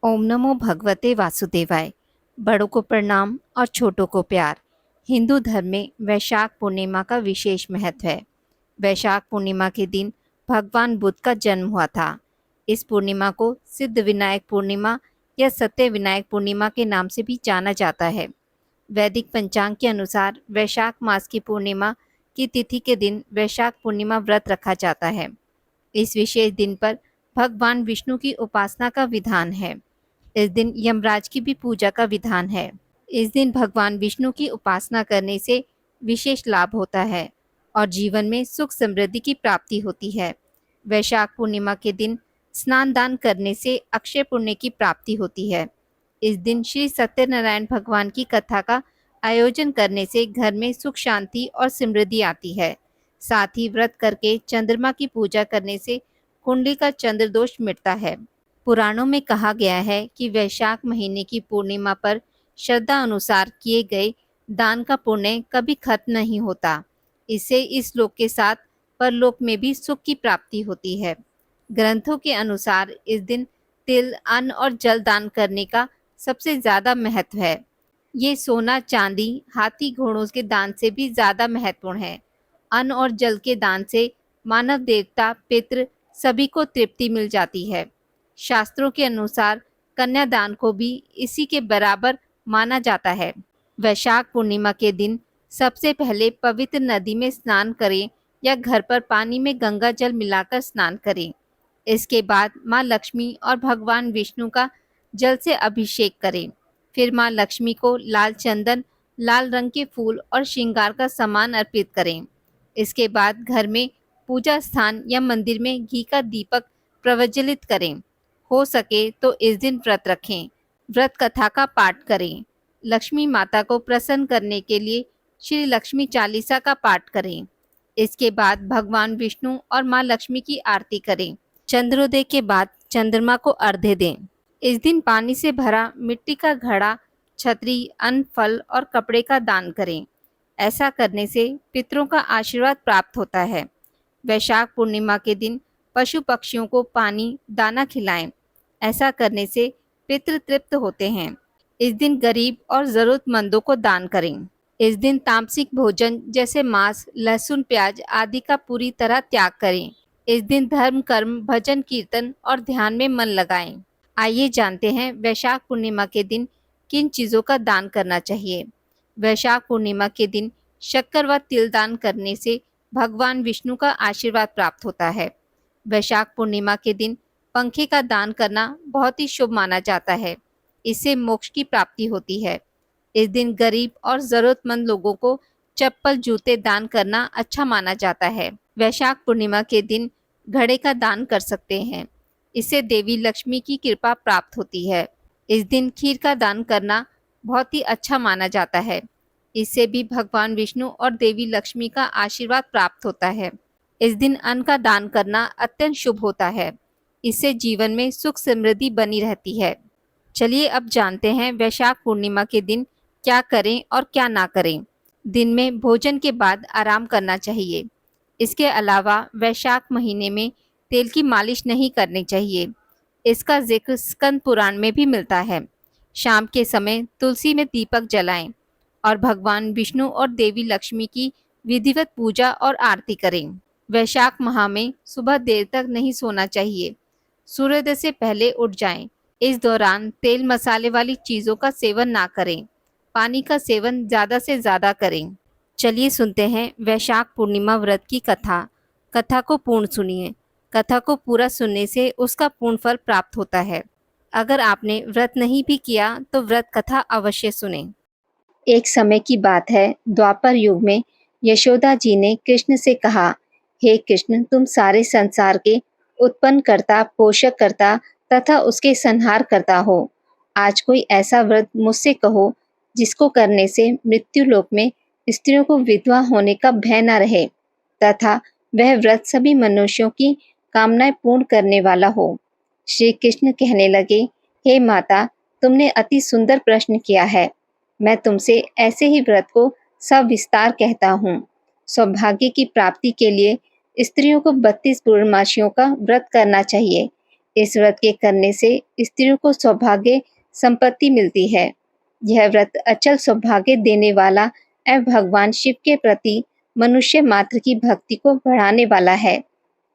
ओम नमो भगवते वासुदेवाय। बड़ों को प्रणाम और छोटों को प्यार। हिंदू धर्म में वैशाख पूर्णिमा का विशेष महत्व है। वैशाख पूर्णिमा के दिन भगवान बुद्ध का जन्म हुआ था। इस पूर्णिमा को सिद्ध विनायक पूर्णिमा या सत्य विनायक पूर्णिमा के नाम से भी जाना जाता है। वैदिक पंचांग के अनुसार वैशाख मास की पूर्णिमा की तिथि के दिन वैशाख पूर्णिमा व्रत रखा जाता है। इस विशेष दिन पर भगवान विष्णु की उपासना का विधान है। इस दिन यमराज की भी पूजा का विधान है। इस दिन भगवान विष्णु की उपासना करने से विशेष लाभ होता है और जीवन में सुख समृद्धि की प्राप्ति होती है। वैशाख पूर्णिमा के दिन स्नान दान करने से अक्षय पुण्य की प्राप्ति होती है। इस दिन श्री सत्यनारायण भगवान की कथा का आयोजन करने से घर में सुख शांति और समृद्धि आती है। साथ ही व्रत करके चंद्रमा की पूजा करने से कुंडली का चंद्र दोष मिटता है। पुराणों में कहा गया है कि वैशाख महीने की पूर्णिमा पर श्रद्धा अनुसार किए गए दान का पुण्य कभी खत्म नहीं होता। इससे इस लोक के साथ परलोक में भी सुख की प्राप्ति होती है। ग्रंथों के अनुसार इस दिन तिल, अन्न और जल दान करने का सबसे ज्यादा महत्व है। ये सोना, चांदी, हाथी घोड़ों के दान से भी ज्यादा महत्वपूर्ण है। अन्न और जल के दान से मानव, देवता, पितृ सभी को तृप्ति मिल जाती है। शास्त्रों के अनुसार कन्यादान को भी इसी के बराबर माना जाता है। वैशाख पूर्णिमा के दिन सबसे पहले पवित्र नदी में स्नान करें या घर पर पानी में गंगा जल मिलाकर स्नान करें। इसके बाद माँ लक्ष्मी और भगवान विष्णु का जल से अभिषेक करें। फिर माँ लक्ष्मी को लाल चंदन, लाल रंग के फूल और श्रृंगार का सामान अर्पित करें। इसके बाद घर में पूजा स्थान या मंदिर में घी का दीपक प्रज्वलित करें। हो सके तो इस दिन व्रत रखें। व्रत कथा का पाठ करें। लक्ष्मी माता को प्रसन्न करने के लिए श्री लक्ष्मी चालीसा का पाठ करें। इसके बाद भगवान विष्णु और माँ लक्ष्मी की आरती करें। चंद्रोदय के बाद चंद्रमा को अर्घ्य दें। इस दिन पानी से भरा मिट्टी का घड़ा, छतरी, अन्न, फल और कपड़े का दान करें। ऐसा करने से पितरों का आशीर्वाद प्राप्त होता है। वैशाख पूर्णिमा के दिन पशु पक्षियों को पानी, दाना खिलाएं। ऐसा करने से पितृ तृप्त होते हैं। इस दिन गरीब और जरूरतमंदों को दान करें। इस दिन तामसिक भोजन जैसे मांस, लहसुन, प्याज आदि का पूरी तरह त्याग करें। इस दिन धर्म, कर्म, भजन, कीर्तन और ध्यान में मन लगाएं। आइए जानते हैं वैशाख पूर्णिमा के दिन किन चीज़ों का दान करना चाहिए। वैशाख पूर्णिमा के दिन शक्कर व तिल दान करने से भगवान विष्णु का आशीर्वाद प्राप्त होता है। वैशाख पूर्णिमा के दिन पंखे का दान करना बहुत ही शुभ माना जाता है। इससे मोक्ष की प्राप्ति होती है। इस दिन गरीब और जरूरतमंद लोगों को चप्पल, जूते दान करना अच्छा माना जाता है। वैशाख पूर्णिमा के दिन घड़े का दान कर सकते हैं। इससे देवी लक्ष्मी की कृपा प्राप्त होती है। इस दिन खीर का दान करना बहुत ही अच्छा माना जाता है। इससे भी भगवान विष्णु और देवी लक्ष्मी का आशीर्वाद प्राप्त होता है। इस दिन अन्न का दान करना अत्यंत शुभ होता है। इससे जीवन में सुख समृद्धि बनी रहती है। चलिए अब जानते हैं वैशाख पूर्णिमा के दिन क्या करें और क्या ना करें। दिन में भोजन के बाद आराम करना चाहिए। इसके अलावा वैशाख महीने में तेल की मालिश नहीं करनी चाहिए। इसका जिक्र स्कंद पुराण में भी मिलता है। शाम के समय तुलसी में दीपक जलाएं और भगवान विष्णु और देवी लक्ष्मी की विधिवत पूजा और आरती करें। वैशाख माह में सुबह देर तक नहीं सोना चाहिए। सूर्योदय से पहले उठ जाएं। इस दौरान तेल मसाले वाली चीज़ों का सेवन ना करें। पानी का सेवन ज़्यादा से ज़्यादा करें। चलिए सुनते हैं वैशाख पूर्णिमा व्रत की कथा। कथा को पूर्ण सुनिए। कथा को पूरा सुनने से उसका पूर्ण फल प्राप्त होता है। अगर आपने व्रत नहीं भी किया तो व्रत कथा अवश्य सुनें। एक समय की बात है, द्वापर युग में यशोदा जी ने कृष्ण से कहा, हे कृष्ण, तुम सारे संसार के उत्पन्न करता, पोषक करता तथा उसके संहार करता हो। आज कोई ऐसा व्रत मुझसे कहो जिसको करने से मृत्यु लोक में स्त्रियों को विधवा होने का भय न रहे तथा वह व्रत सभी मनुष्यों की कामनाएं पूर्ण करने वाला हो। श्री कृष्ण कहने लगे, हे माता, तुमने अति सुंदर प्रश्न किया है। मैं तुमसे ऐसे ही व्रत को सविस्तार कहता हूँ। सौभाग्य की प्राप्ति के लिए स्त्रियों को 32 पूर्णमासियों का व्रत करना चाहिए। इस व्रत के करने से स्त्रियों को सौभाग्य संपत्ति मिलती है। यह व्रत अचल सौभाग्य देने वाला एवं भगवान शिव के प्रति मनुष्य मात्र की भक्ति को बढ़ाने वाला है।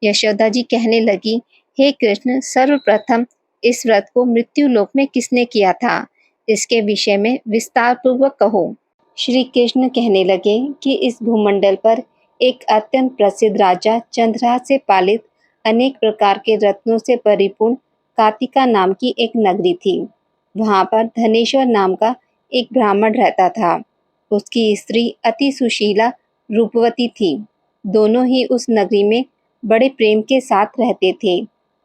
यशोदा जी कहने लगी, हे कृष्ण, सर्वप्रथम इस व्रत को मृत्यु लोक में किसने किया था? इसके विषय में विस्तार पूर्वक कहो। श्री कृष्ण कहने लगे कि इस भूमंडल पर एक अत्यंत प्रसिद्ध राजा चंद्रहास से पालित अनेक प्रकार के रत्नों से परिपूर्ण कातिका नाम की एक नगरी थी। वहां पर धनेश्वर नाम का एक ब्राह्मण रहता था। उसकी स्त्री अति सुशीला रूपवती थी। दोनों ही उस नगरी में बड़े प्रेम के साथ रहते थे।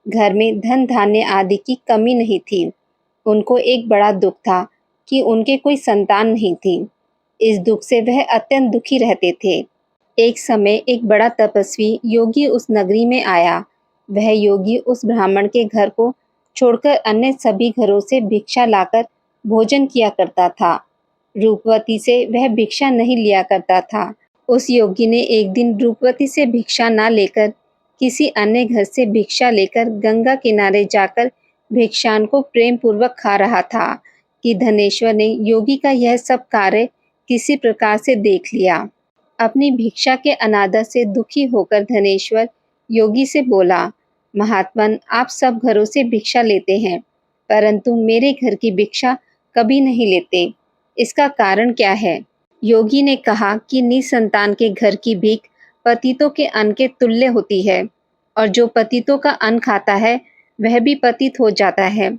घर में धन धान्य आदि की कमी नहीं थी। उनको एक बड़ा दुख था कि उनके कोई संतान नहीं थी। इस दुख से वह अत्यंत दुखी रहते थे। एक समय एक बड़ा तपस्वी योगी उस नगरी में आया। वह योगी उस ब्राह्मण के घर को छोड़कर अन्य सभी घरों से भिक्षा लाकर भोजन किया करता था। रूपवती से वह भिक्षा नहीं लिया करता था। उस योगी ने एक दिन रूपवती से भिक्षा न लेकर किसी अन्य घर से भिक्षा लेकर गंगा किनारे जाकर भिक्षान को प्रेम पूर्वक खा रहा था कि धनेश्वर ने योगी का यह सब कार्य किसी प्रकार से देख लिया। अपनी भिक्षा के अनादर से दुखी होकर धनेश्वर योगी से बोला, महात्मन, आप सब घरों से भिक्षा लेते हैं, परंतु मेरे घर की भिक्षा कभी नहीं लेते। इसका कारण क्या है? योगी ने कहा कि निसंतान के घर की भीख पतितों के अन्न के तुल्य होती है, और जो पतितों का अन्न खाता है वह भी पतित हो जाता है।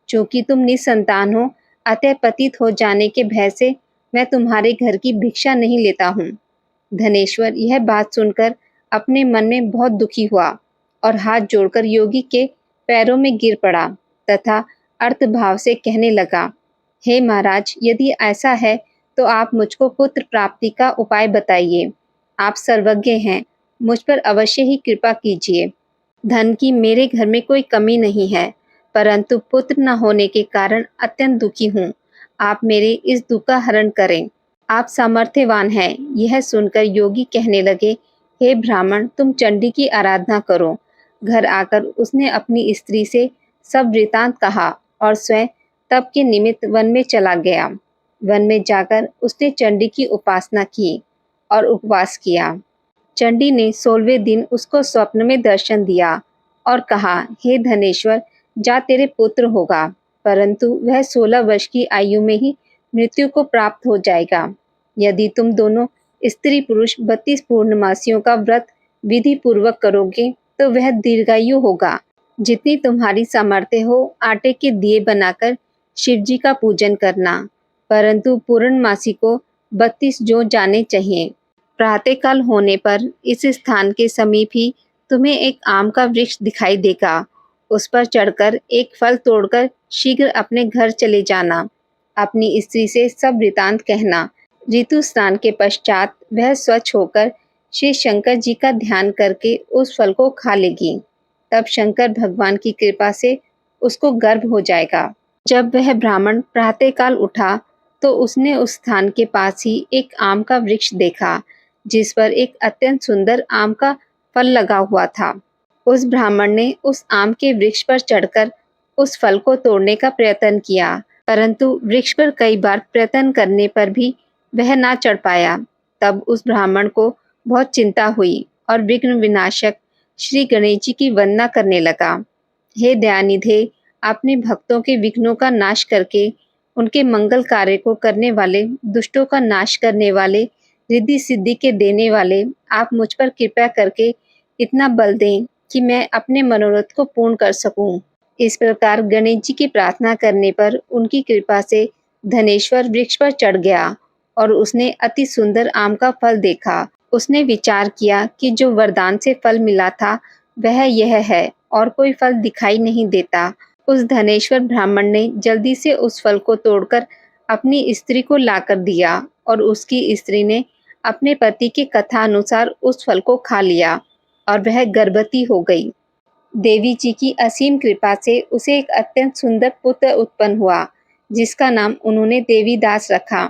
चूंकि तुम निसंतान हो, अतः पतित हो जाने के भय से मैं तुम्हारे घर की भिक्षा नहीं लेता हूँ। धनेश्वर यह बात सुनकर अपने मन में बहुत दुखी हुआ और हाथ जोड़कर योगी के पैरों में गिर पड़ा तथा अर्थभाव से कहने लगा, हे महाराज, यदि ऐसा है तो आप मुझको पुत्र प्राप्ति का उपाय बताइए। आप सर्वज्ञ हैं, मुझ पर अवश्य ही कृपा कीजिए। धन की मेरे घर में कोई कमी नहीं है, परंतु पुत्र न होने के कारण अत्यंत दुखी हूँ। आप मेरे इस दुख का हरण करें। आप सामर्थ्यवान हैं। यह सुनकर योगी कहने लगे, हे ब्राह्मण, तुम चंडी की आराधना करो। घर आकर उसने अपनी स्त्री से सब वृतांत कहा और स्वयं तप के निमित्त वन में चला गया। वन में जाकर उसने चंडी की उपासना की और उपवास किया। चंडी ने 16वें दिन उसको स्वप्न में दर्शन दिया और कहा, हे धनेश्वर, जा, तेरे पुत्र होगा, परंतु वह 16 वर्ष की आयु में ही मृत्यु को प्राप्त हो जाएगा। यदि तुम दोनों स्त्री पुरुष 32 पूर्णमासियों का व्रत विधि पूर्वक करोगे तो वह दीर्घायु होगा। जितनी तुम्हारी सामर्थ्य हो, आटे के दिए बनाकर शिव जी का पूजन करना, परंतु पूर्णमासी को 32 जो जाने चाहिए। प्रातःकाल होने पर इस स्थान के समीप ही तुम्हें एक आम का वृक्ष दिखाई देगा। उस पर चढ़कर एक फल तोड़कर शीघ्र अपने घर चले जाना। अपनी स्त्री से सब वृतांत कहना। ऋतु स्नान के पश्चात वह स्वच्छ होकर श्री शंकर जी का ध्यान करके उस फल को खा लेगी। तब शंकर भगवान की कृपा से उसको गर्भ हो जाएगा। जब वह ब्राह्मण प्रातःकाल उठा तो उसने उस स्थान के पास ही एक आम का वृक्ष देखा, जिस पर एक अत्यंत सुंदर आम का फल लगा हुआ था। उस ब्राह्मण ने उस आम के वृक्ष पर चढ़कर उस फल को तोड़ने का प्रयत्न किया, परंतु वृक्ष पर कई बार प्रयत्न करने पर भी वह ना चढ़ पाया। तब उस ब्राह्मण को बहुत चिंता हुई और विघ्न विनाशक श्री गणेश जी की वंदना करने लगा। हे दयानिधे, अपने भक्तों के विघ्नों का नाश करके उनके मंगल कार्य को करने वाले, दुष्टों का नाश करने वाले, रिद्धि सिद्धि के देने वाले, आप मुझ पर कृपा करके इतना बल दें कि मैं अपने मनोरथ को पूर्ण कर सकूं। इस प्रकार गणेश जी की प्रार्थना करने पर उनकी कृपा से धनेश्वर वृक्ष पर चढ़ गया और उसने अति सुंदर आम का फल देखा। उसने विचार किया कि जो वरदान से फल मिला था वह यह है और कोई फल दिखाई नहीं देता। उस धनेश्वर ब्राह्मण ने जल्दी से उस फल को तोड़कर अपनी स्त्री को लाकर दिया और उसकी स्त्री ने अपने पति की कथा अनुसार उस फल को खा लिया और वह गर्भवती हो गई। देवी जी की असीम कृपा से उसे एक अत्यंत सुंदर पुत्र उत्पन्न हुआ, जिसका नाम उन्होंने देवीदास रखा।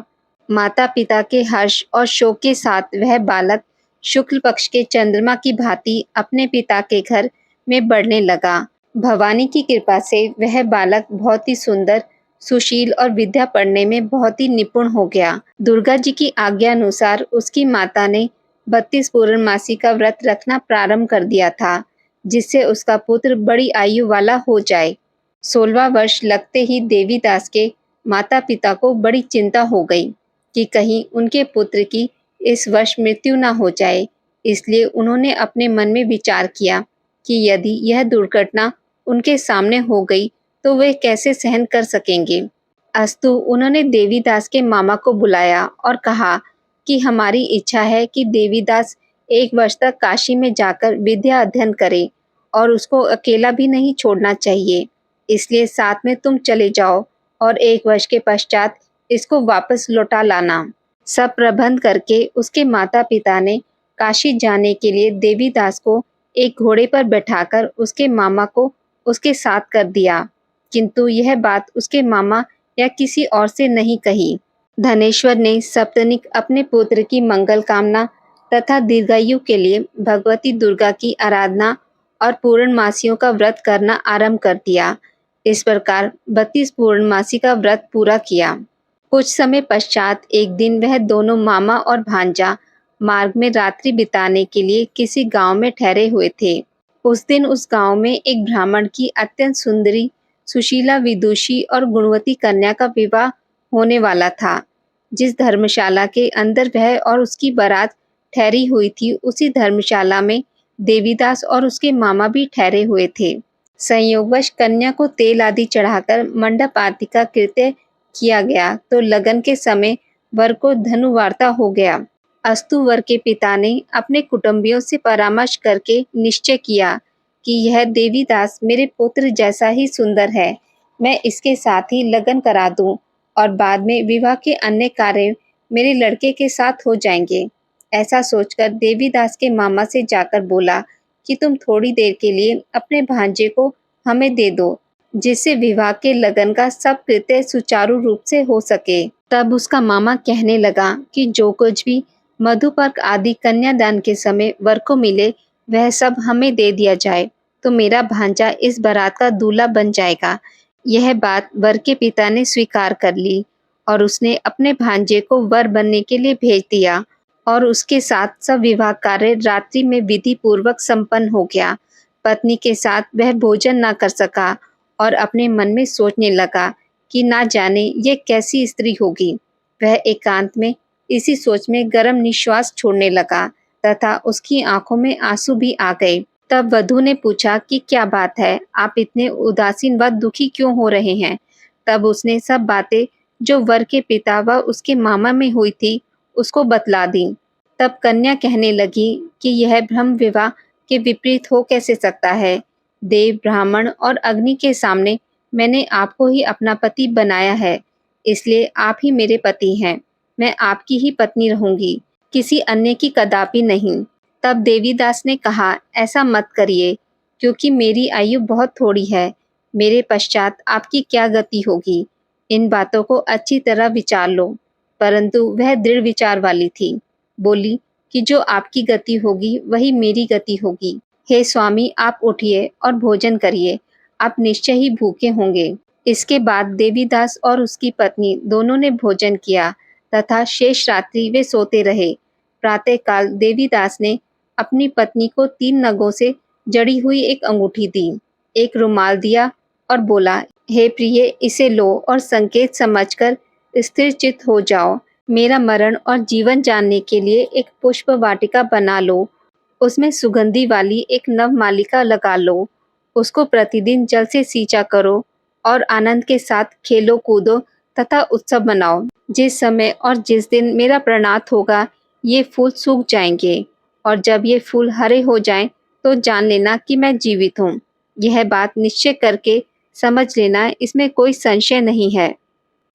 माता पिता के हर्ष और शोक के साथ वह बालक शुक्ल पक्ष के चंद्रमा की भांति अपने पिता के घर में बढ़ने लगा। भवानी की कृपा से वह बालक बहुत ही सुंदर, सुशील और विद्या पढ़ने में बहुत ही निपुण हो गया। दुर्गा जी की आज्ञा अनुसार उसकी माता ने 32 पूर्णमासी का व्रत रखना प्रारंभ कर दिया था, जिससे उसका पुत्र बड़ी आयु वाला हो जाए। 16वां वर्ष लगते ही देवीदास के माता पिता को बड़ी चिंता हो गई कि कहीं उनके पुत्र की इस वर्ष मृत्यु न हो जाए। इसलिए उन्होंने अपने मन में विचार किया कि यदि यह दुर्घटना उनके सामने हो गई तो वे कैसे सहन कर सकेंगे। अस्तु उन्होंने देवीदास के मामा को बुलाया और कहा कि हमारी इच्छा है कि देवीदास 1 वर्ष तक काशी में जाकर विद्या अध्ययन करे और उसको अकेला भी नहीं छोड़ना चाहिए। इसलिए साथ में तुम चले जाओ और 1 वर्ष के पश्चात इसको वापस लौटा लाना। सब प्रबंध करके उसके माता पिता ने काशी जाने के लिए देवीदास को एक घोड़े पर बैठाकर उसके मामा को उसके साथ कर दिया, किंतु यह बात उसके मामा या किसी और से नहीं कही। धनेश्वर ने सप्तनिक अपने पुत्र की मंगल कामना तथा दीर्घायु के लिए भगवती दुर्गा की आराधना और पूर्णमासियों का व्रत करना आरंभ कर दिया। इस प्रकार 32 पूर्णमासी का व्रत पूरा किया। कुछ समय पश्चात एक दिन वह दोनों मामा और भांजा मार्ग में रात्रि बिताने के लिए किसी गांव में ठहरे हुए थे। उस दिन उस गांव में एक ब्राह्मण की अत्यंत सुंदरी, सुशीला, विदुषी और गुणवती कन्या का विवाह होने वाला था। जिस धर्मशाला के अंदर वह और उसकी बारात ठहरी हुई थी, उसी धर्मशाला में देवीदास और उसके मामा भी ठहरे हुए थे। संयोगवश कन्या को तेल आदि चढ़ाकर मंडप आदि का कृत्य किया गया तो लगन के समय वर को धनुवार्ता हो गया। अस्तु वर के पिता ने अपने कुटुंबियों से परामर्श करके निश्चय किया कि यह देवीदास मेरे पुत्र जैसा ही सुंदर है, मैं इसके साथ ही लगन करा दूं और बाद में विवाह के अन्य कार्य मेरे लड़के के साथ हो जाएंगे। ऐसा सोचकर देवीदास के मामा से जाकर बोला कि तुम थोड़ी देर के लिए अपने भांजे को हमें दे दो, जिससे विवाह के लगन का सब कृत्य सुचारू रूप से हो सके। तब उसका मामा कहने लगा कि जो कुछ भी मधुपर्क आदि कन्यादान के समय वर को मिले वह सब हमें दे दिया जाए, तो मेरा भांजा इस बारात का दूल्हा बन जाएगा। यह बात वर के पिता ने स्वीकार कर ली और उसने अपने भांजे को वर बनने के लिए भेज दिया और उसके साथ सब विवाह कार्य रात्रि में विधि पूर्वक संपन्न हो गया। पत्नी के साथ वह भोजन न कर सका और अपने मन में सोचने लगा कि ना जाने ये कैसी स्त्री होगी। वह एकांत में इसी सोच में गर्म निश्वास छोड़ने लगा तथा उसकी आंखों में आंसू भी आ गए। तब वधू ने पूछा कि क्या बात है, आप इतने उदासीन व दुखी क्यों हो रहे हैं। तब उसने सब बातें जो वर के पिता व उसके मामा में हुई थी उसको बतला दी। तब कन्या कहने लगी कि यह ब्रह्म विवाह के विपरीत हो कैसे सकता है। देव, ब्राह्मण और अग्नि के सामने मैंने आपको ही अपना पति बनाया है, इसलिए आप ही मेरे पति हैं। मैं आपकी ही पत्नी रहूंगी, किसी अन्य की कदापि नहीं। तब देवीदास ने कहा, ऐसा मत करिए, क्योंकि मेरी आयु बहुत थोड़ी है। मेरे पश्चात आपकी क्या गति होगी, इन बातों को अच्छी तरह विचार लो। परंतु वह दृढ़ विचार वाली थी। बोली कि जो आपकी गति होगी वही मेरी गति होगी। हे स्वामी, आप उठिए और भोजन करिए, आप निश्चय ही भूखे होंगे। इसके बाद देवीदास और उसकी पत्नी दोनों ने भोजन किया तथा शेष रात्रि वे सोते रहे। प्रातःकाल देवीदास ने अपनी पत्नी को 3 नगों से जड़ी हुई एक अंगूठी दी, एक रुमाल दिया और बोला, हे प्रिय, इसे लो और संकेत समझकर स्थिर चित्त हो जाओ। मेरा मरण और जीवन जानने के लिए एक पुष्प वाटिका बना लो, उसमें सुगंधी वाली एक नव मालिका लगा लो, उसको प्रतिदिन जल से सींचा करो और आनंद के साथ खेलो कूदो तथा उत्सव मनाओ। जिस समय और जिस दिन मेरा प्रणात होगा ये फूल सूख जाएंगे और जब ये फूल हरे हो जाएं तो जान लेना कि मैं जीवित हूँ। यह बात निश्चय करके समझ लेना, इसमें कोई संशय नहीं है।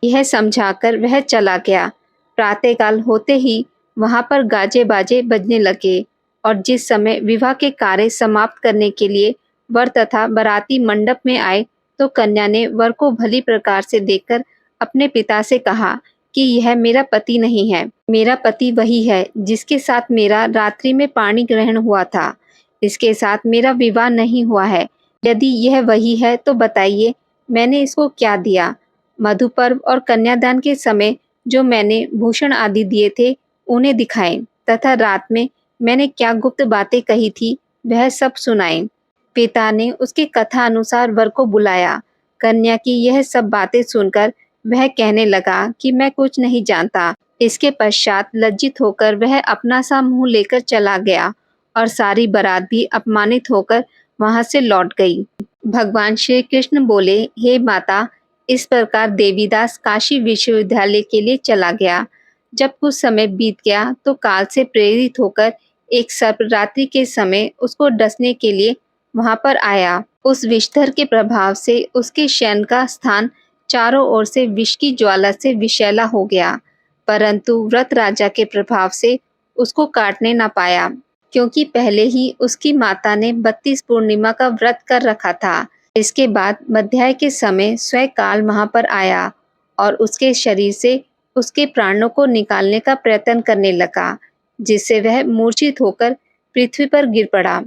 यह समझाकर वह चला गया। प्रातःकाल होते ही वहां पर गाजे बाजे बजने लगे और जिस समय विवाह के कार्य समाप्त करने के लिए वर तथा बाराती मंडप में आए तो कन्या ने वर को भली प्रकार से देखकर अपने पिता से कहा कि यह मेरा पति नहीं है। मेरा पति वही है जिसके साथ मेरा रात्रि में पाणी ग्रहण हुआ था। इसके साथ मेरा विवाह नहीं हुआ है। यदि यह वही है तो बताइए, मैंने इसको क्या दिया? मधुपर्व और कन्यादान के समय जो मैंने भूषण आदि दिए थे, उन्हें दिखाएं तथा रात में मैंने क्या गुप्त बातें कही थी, वह सब सुनाएं। पिता ने उसकी कथा अनुसार वर को बुलाया। कन्या की यह सब बातें सुनकर वह कहने लगा कि मैं कुछ नहीं जानता। इसके पश्चात लज्जित होकर वह अपना सा मुंह लेकर चला गया और सारी बारात भी अपमानित होकर वहां से लौट गई। भगवान श्री कृष्ण बोले, हे माता, इस प्रकार देवीदास काशी विश्वविद्यालय के लिए चला गया। जब कुछ समय बीत गया तो काल से प्रेरित होकर एक सर्प रात्रि के समय उसको डसने के लिए वहां पर आया। उस विषधर के प्रभाव से उसके शयन का स्थान चारों ओर से विष की ज्वाला से विषैला हो गया, परंतु व्रत राजा के प्रभाव से उसको काटने न पाया, क्योंकि पहले ही उसकी माता ने 32 पूर्णिमा का व्रत कर रखा था। इसके बाद मध्याह्न के समय स्वयं काल वहां पर आया और उसके शरीर से उसके प्राणों को निकालने का प्रयत्न करने लगा, जिससे वह मूर्छित होकर पृथ्वी पर गिर पड़ा।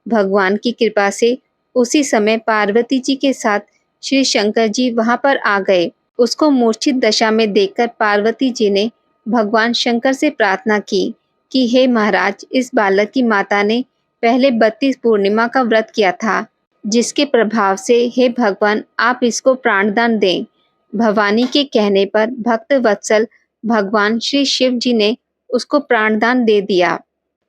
भगवान की कृपा से उसी समय पार्वती जी के साथ श्री शंकर जी वहां पर आ गए। उसको मूर्छित दशा में देखकर पार्वती जी ने भगवान शंकर से प्रार्थना की कि हे महाराज, इस बालक की माता ने पहले 32 पूर्णिमा का व्रत किया था, जिसके प्रभाव से हे भगवान आप इसको प्राणदान दें। भवानी के कहने पर भक्त वत्सल भगवान श्री शिव जी ने उसको प्राणदान दे दिया।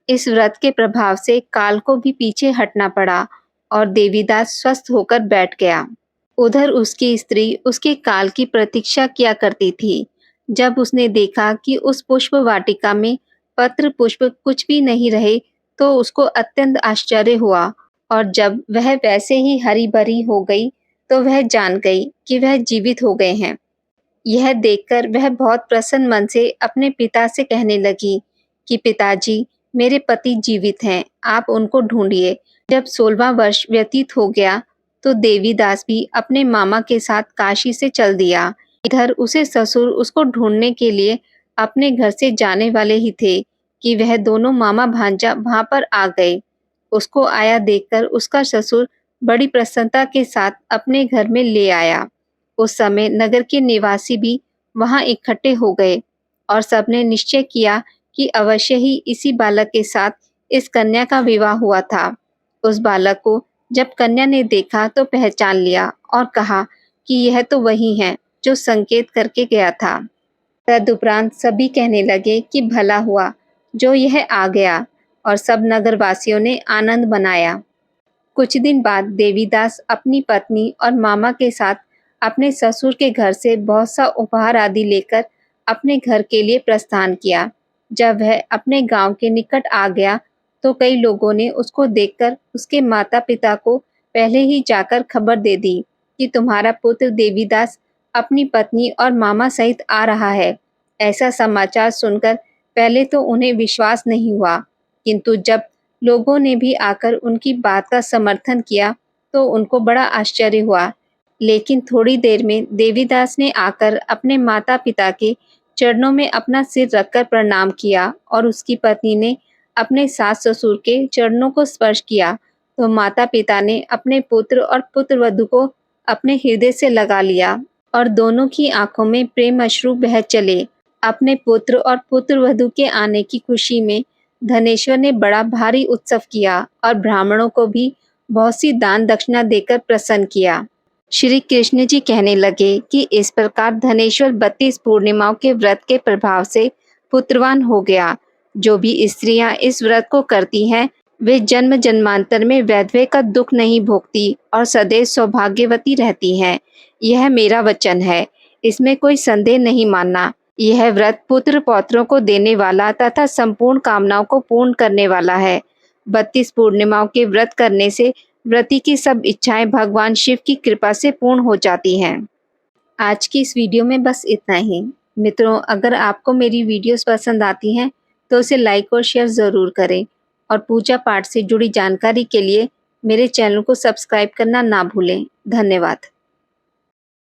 इस व्रत के प्रभाव से काल को भी पीछे हटना पड़ा और देवीदास स्वस्थ होकर बैठ गया। उधर उसकी स्त्री उसके काल की प्रतीक्षा किया करती थी। जब उसने देखा कि उस पुष्प वाटिका में पत्र पुष्प कुछ भी नहीं रहे, तो उसको अत्यंत आश्चर्य हुआ और जब वह वैसे ही हरी भरी हो गई, तो वह जान गई कि वह जीवित हो गए हैं। यह देखकर वह बहुत प्रसन्न मन से अपने पिता से कहने लगी कि पिताजी, मेरे पति जीवित हैं, आप उनको ढूंढिए। जब 16वां वर्ष व्यतीत हो गया तो देवीदास भी अपने मामा के साथ काशी से चल दिया। इधर उसे ससुर उसको ढूंढने के लिए अपने घर से जाने वाले ही थे कि वह दोनों मामा भांजा वहां पर आ गए। उसको आया देखकर उसका ससुर बड़ी प्रसन्नता के साथ अपने घर में ले आया। उस समय नगर के निवासी भी वहां इकट्ठे हो गए और सबने निश्चय किया कि अवश्य ही इसी बालक के साथ इस कन्या का विवाह हुआ था। उस बालक को जब कन्या ने देखा तो पहचान लिया और कहा कि यह तो वही है जो संकेत करके गया था। तदुपरांत सभी कहने लगे कि भला हुआ जो यह आ गया, और सब नगरवासियों ने आनंद मनाया। कुछ दिन बाद देवीदास अपनी पत्नी और मामा के साथ अपने ससुर के घर से बहुत सा उपहार आदि लेकर अपने घर के लिए प्रस्थान किया। जब वह अपने गांव के निकट आ गया तो कई लोगों ने उसको देखकर उसके माता पिता को पहले ही जाकर खबर दे दी कि तुम्हारा पुत्र देवीदास अपनी पत्नी और मामा सहित आ रहा है। ऐसा समाचार सुनकर पहले तो उन्हें विश्वास नहीं हुआ, किंतु जब लोगों ने भी आकर उनकी बात का समर्थन किया तो उनको बड़ा आश्चर्य हुआ। लेकिन थोड़ी देर में देवीदास ने आकर अपने माता पिता के चरणों में अपना सिर रखकर प्रणाम किया और उसकी पत्नी ने अपने सास ससुर के चरणों को स्पर्श किया, तो माता पिता ने अपने पुत्र और पुत्रवधू को अपने हृदय से लगा लिया और दोनों की आंखों में प्रेम अश्रु बह चले। अपने पुत्र और पुत्रवधू के आने की खुशी में धनेश्वर ने बड़ा भारी उत्सव किया और ब्राह्मणों को भी बहुत सी दान दक्षिणा देकर प्रसन्न किया। श्री कृष्ण जी कहने लगे कि इस प्रकार धनेश्वर 32 पूर्णिमाओं के व्रत के प्रभाव से पुत्रवान हो गया। जो भी स्त्रियां इस व्रत को करती हैं, वे जन्म जन्मांतर में वैधव्य का दुख नहीं भोगती और सदैव सौभाग्यवती रहती हैं। यह मेरा वचन है, इसमें कोई संदेह नहीं मानना। यह व्रत पुत्र पौत्रों को देने वाला तथा संपूर्ण कामनाओं को पूर्ण करने वाला है। 32 पूर्णिमाओं के व्रत करने से व्रती की सब इच्छाएं भगवान शिव की कृपा से पूर्ण हो जाती हैं। आज की इस वीडियो में बस इतना ही। मित्रों, अगर आपको मेरी वीडियोस पसंद आती हैं तो उसे लाइक और शेयर ज़रूर करें और पूजा पाठ से जुड़ी जानकारी के लिए मेरे चैनल को सब्सक्राइब करना ना भूलें। धन्यवाद।